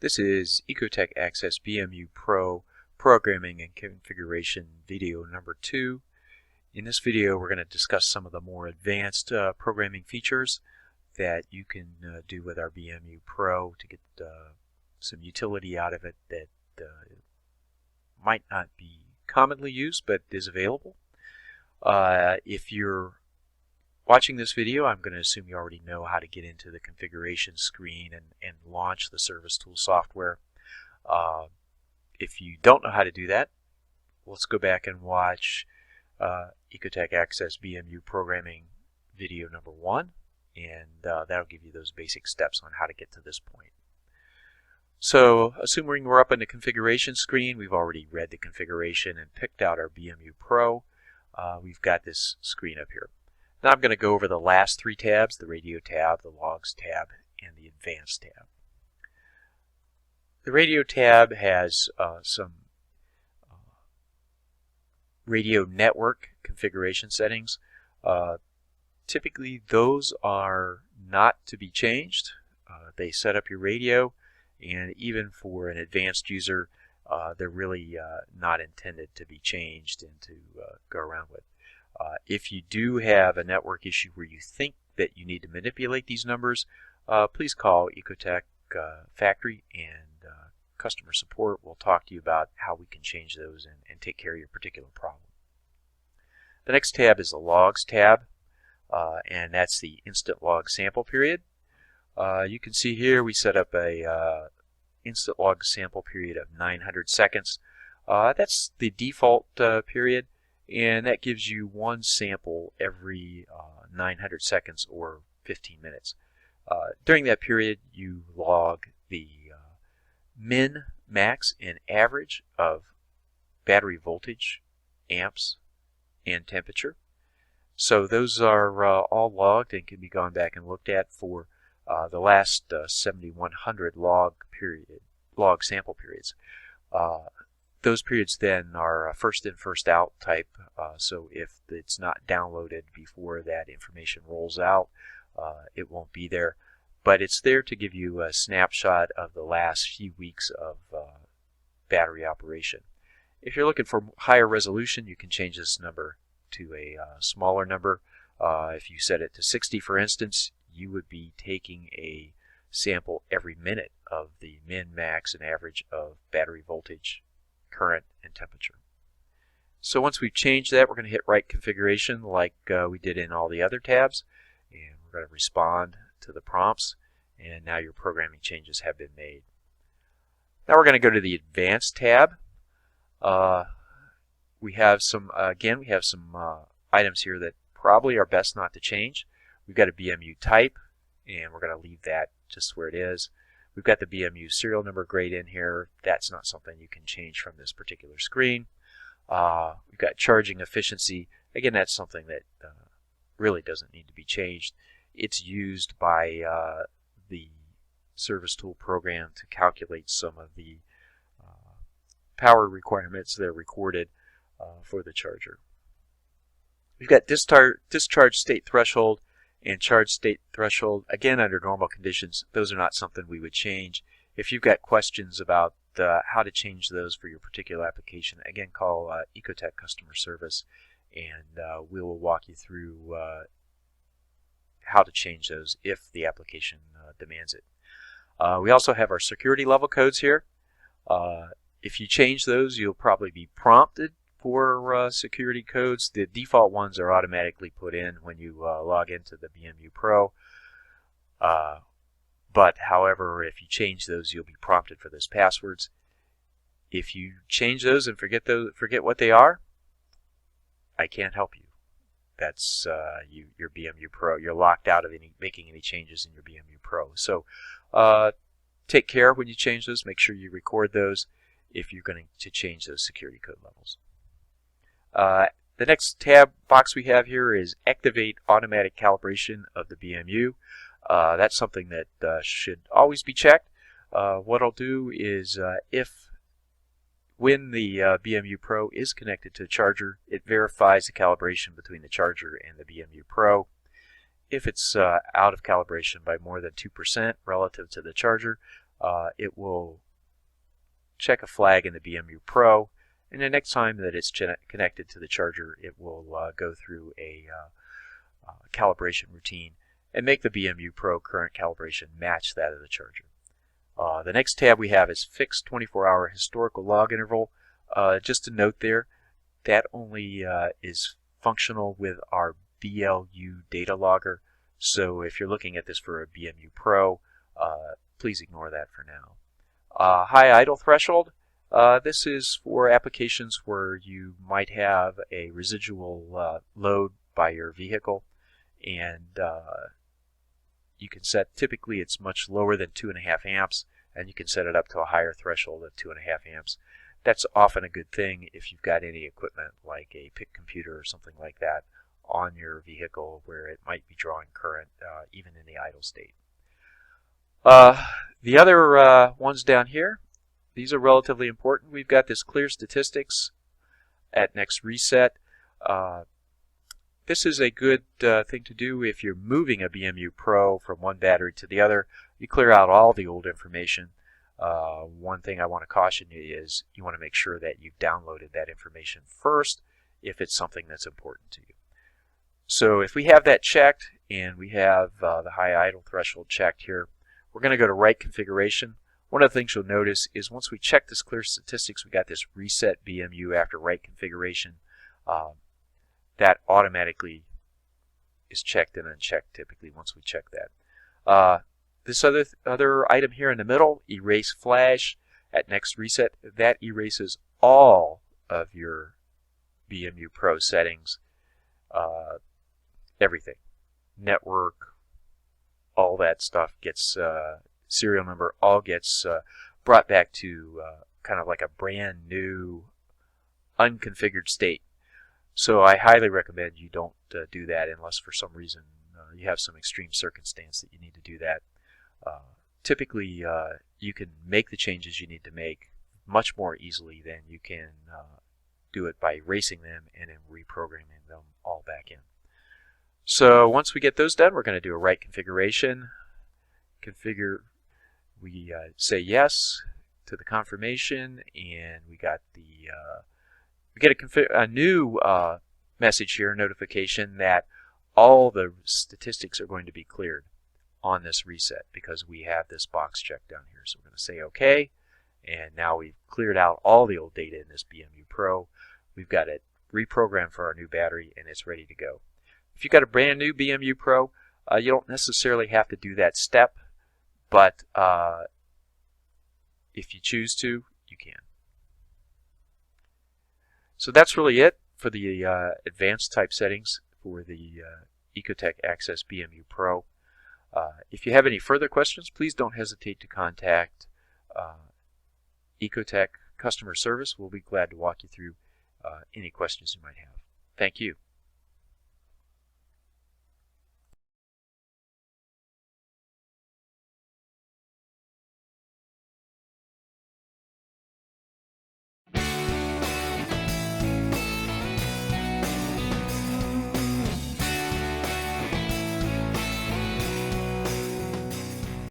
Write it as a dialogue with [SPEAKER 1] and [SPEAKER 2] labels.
[SPEAKER 1] This is Ecotech Access BMU Pro Programming and Configuration video number 2. In this video we're going to discuss some of the more advanced programming features that you can do with our BMU Pro to get some utility out of it that might not be commonly used but is available. If you're watching this video, I'm going to assume you already know how to get into the configuration screen and launch the Service Tool software. If you don't know how to do that, let's go back and watch Ecotech Access BMU Programming video number 1, and that'll give you those basic steps on how to get to this point. So, assuming we're up in the configuration screen, we've already read the configuration and picked out our BMU Pro. We've got this screen up here. Now I'm going to go over the last 3 tabs, the Radio tab, the Logs tab, and the Advanced tab. The Radio tab has some radio network configuration settings. Typically those are not to be changed. They set up your radio, and even for an advanced user, they're really not intended to be changed and to go around with. If you do have a network issue where you think that you need to manipulate these numbers, please call Ecotech Factory, and customer support will talk to you about how we can change those and take care of your particular problem. The next tab is the Logs tab, and that's the Instant Log Sample Period. You can see here we set up a Instant Log Sample Period of 900 seconds. That's the default period, and that gives you 1 sample every 900 seconds or 15 minutes. During that period, you log the min, max, and average of battery voltage, amps, and temperature. So those are all logged and can be gone back and looked at for the last 7,100 log sample periods. Those periods then are first in, first out type, so if it's not downloaded before that information rolls out, it won't be there. But it's there to give you a snapshot of the last few weeks of battery operation. If you're looking for higher resolution, you can change this number to a smaller number. If you set it to 60, for instance, you would be taking a sample every minute of the min, max, and average of battery voltage, current, and temperature. So once we've changed that, we're going to hit Write Configuration like we did in all the other tabs, and we're going to respond to the prompts, and now your programming changes have been made. Now we're going to go to the Advanced tab. We have some items here that probably are best not to change. We've got a BMU type, and we're going to leave that just where it is. We've got the BMU serial number grade in here. That's not something you can change from this particular screen. We've got charging efficiency. Again, that's something that really doesn't need to be changed. It's used by the Service Tool program to calculate some of the power requirements that are recorded for the charger. We've got discharge state threshold and charge state threshold. Again, under normal conditions, those are not something we would change. If you've got questions about how to change those for your particular application, again, call Ecotech Customer Service, and we will walk you through how to change those if the application demands it. We also have our security level codes here. If you change those, you'll probably be prompted for security codes. The default ones are automatically put in when you log into the BMU Pro. But however, if you change those, you'll be prompted for those passwords. If you change those and forget what they are, I can't help you. That's your BMU Pro. You're locked out of making any changes in your BMU Pro. So take care when you change those. Make sure you record those if you're going to change those security code levels. The next tab box we have here is Activate Automatic Calibration of the BMU. That's something that should always be checked. What I'll do is when the BMU Pro is connected to the charger, it verifies the calibration between the charger and the BMU Pro. If it's out of calibration by more than 2% relative to the charger, it will check a flag in the BMU Pro, and the next time that it's connected to the charger, it will go through a calibration routine and make the BMU Pro current calibration match that of the charger. The next tab we have is Fixed 24-Hour Historical Log Interval. Just a note there, that only is functional with our BLU data logger. So if you're looking at this for a BMU Pro, please ignore that for now. High idle threshold. This is for applications where you might have a residual load by your vehicle, and you can set, typically it's much lower than 2.5 amps, and you can set it up to a higher threshold of 2.5 amps. That's often a good thing if you've got any equipment like a PIC computer or something like that on your vehicle where it might be drawing current even in the idle state. The other ones down here, these are relatively important. We've got this clear statistics at next reset. This is a good thing to do if you're moving a BMU Pro from one battery to the other. You clear out all the old information. One thing I want to caution you is you want to make sure that you've downloaded that information first if it's something that's important to you. So if we have that checked and we have the high idle threshold checked here, we're going to go to write configuration. One of the things you'll notice is once we check this clear statistics, we got this reset BMU after write configuration. That automatically is checked and unchecked typically once we check that. This other item here in the middle, erase flash at next reset, that erases all of your BMU Pro settings, everything, network, all that stuff gets serial number, all gets brought back to kind of like a brand new unconfigured state. So I highly recommend you don't do that unless for some reason you have some extreme circumstance that you need to do that. Typically you can make the changes you need to make much more easily than you can do it by erasing them and then reprogramming them all back in. So once we get those done, we're going to do a write configuration. Configure, we say yes to the confirmation, and we got the we get a new message here, notification that all the statistics are going to be cleared on this reset because we have this box checked down here. So we're going to say OK, and now we've cleared out all the old data in this BMU Pro. We've got it reprogrammed for our new battery, and it's ready to go. If you've got a brand new BMU Pro, you don't necessarily have to do that step, but if you choose to, you can. So that's really it for the advanced type settings for the Ecotech Access BMU Pro. If you have any further questions, please don't hesitate to contact Ecotech customer service. We'll be glad to walk you through any questions you might have. Thank you.